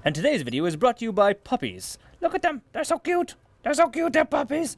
And today's video is brought to you by puppies. Look at them, they're so cute. They're so cute, they're puppies.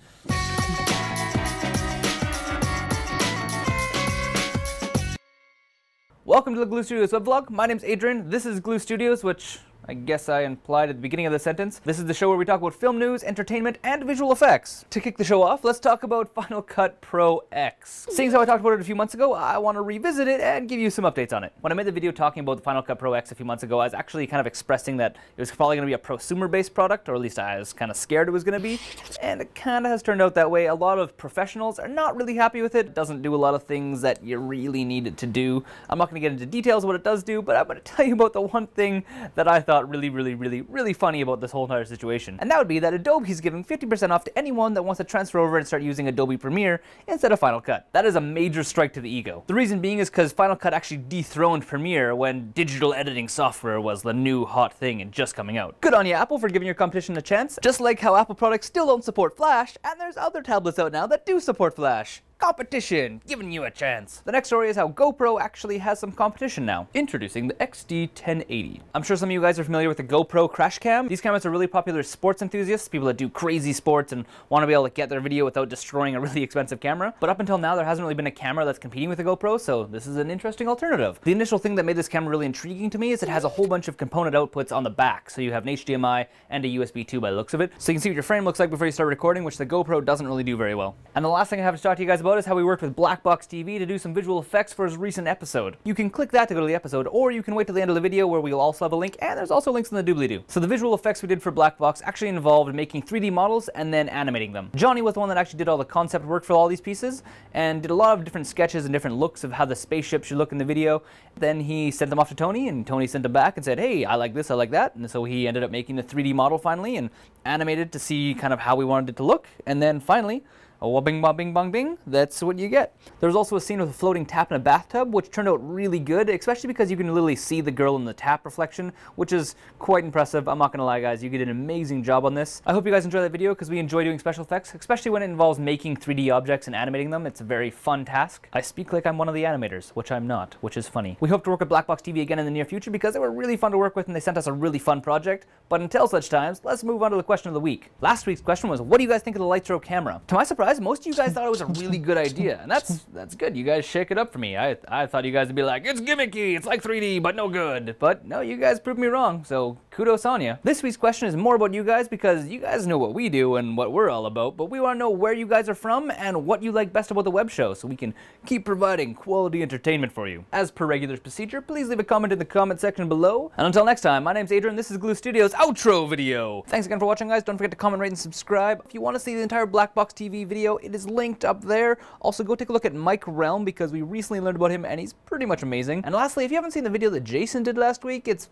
Welcome to the Gloo Studios web vlog. My name's Adrian. This is Gloo Studios, which I guess I implied at the beginning of the sentence. This is the show where we talk about film news, entertainment, and visual effects. To kick the show off, let's talk about Final Cut Pro X. Seeing as how I talked about it a few months ago, I want to revisit it and give you some updates on it. When I made the video talking about the Final Cut Pro X a few months ago, I was actually kind of expressing that it was probably going to be a prosumer-based product, or at least I was kind of scared it was going to be, and it kind of has turned out that way. A lot of professionals are not really happy with it. It doesn't do a lot of things that you really need it to do. I'm not going to get into details of what it does do, but I'm going to tell you about the one thing that I thought really funny about this whole entire situation. And that would be that Adobe's giving 50% off to anyone that wants to transfer over and start using Adobe Premiere instead of Final Cut. That is a major strike to the ego. The reason being is because Final Cut actually dethroned Premiere when digital editing software was the new hot thing and just coming out. Good on you, Apple, for giving your competition a chance. Just like how Apple products still don't support Flash, and there's other tablets out now that do support Flash. Competition, giving you a chance. The next story is how GoPro actually has some competition now. Introducing the XD1080. I'm sure some of you guys are familiar with the GoPro crash cam. These cameras are really popular with sports enthusiasts, people that do crazy sports and want to be able to get their video without destroying a really expensive camera. But up until now, there hasn't really been a camera that's competing with the GoPro, so this is an interesting alternative. The initial thing that made this camera really intriguing to me is it has a whole bunch of component outputs on the back. So you have an HDMI and a USB 2 by the looks of it. So you can see what your frame looks like before you start recording, which the GoPro doesn't really do very well. And the last thing I have to talk to you guys about is how we worked with BlackBoxTV to do some visual effects for his recent episode. You can click that to go to the episode, or you can wait till the end of the video where we'll also have a link, and there's also links in the doobly-doo. So the visual effects we did for BlackBox actually involved making 3D models and then animating them. Johnny was the one that actually did all the concept work for all these pieces, and did a lot of different sketches and different looks of how the spaceship should look in the video. Then he sent them off to Tony, and Tony sent them back and said, hey, I like this, I like that. And so he ended up making the 3D model finally, and animated to see kind of how we wanted it to look. And then finally, a bing bong bing bong bing, that's what you get. There was also a scene with a floating tap in a bathtub, which turned out really good, especially because you can literally see the girl in the tap reflection, which is quite impressive. I'm not gonna lie, guys, you did an amazing job on this. I hope you guys enjoyed that video, because we enjoy doing special effects, especially when it involves making 3D objects and animating them. It's a very fun task. I speak like I'm one of the animators, which I'm not, which is funny. We hope to work with BlackBoxTV again in the near future, because they were really fun to work with and they sent us a really fun project. But until such times, let's move on to the question of the week. Last week's question was, what do you guys think of the Lightro camera? To my surprise, most of you guys thought it was a really good idea, and that's good. You guys shake it up for me. I thought you guys would be like, it's gimmicky, it's like 3D, but no good. But no, you guys proved me wrong, so kudos on you. This week's question is more about you guys, because you guys know what we do and what we're all about, but we want to know where you guys are from and what you like best about the web show, so we can keep providing quality entertainment for you. As per regular procedure, please leave a comment in the comment section below. And until next time, my name's Adrian, this is Gloo Studios outro video. Thanks again for watching, guys. Don't forget to comment, rate, and subscribe. If you want to see the entire BlackBoxTV video, it is linked up there. Also, go take a look at Mike Realm, because we recently learned about him and he's pretty much amazing. And lastly, if you haven't seen the video that Jason did last week, it's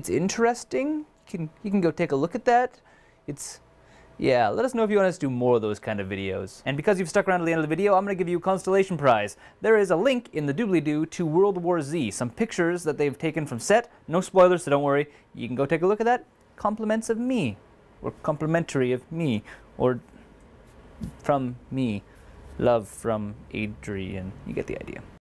interesting. You can go take a look at that. Yeah, let us know if you want us to do more of those kind of videos. And because you've stuck around to the end of the video, I'm going to give you a constellation prize. There is a link in the doobly-doo to World War Z, some pictures that they've taken from set. No spoilers, so don't worry. You can go take a look at that. Compliments of me, or complimentary of me, or from me. Love from Adrian. You get the idea.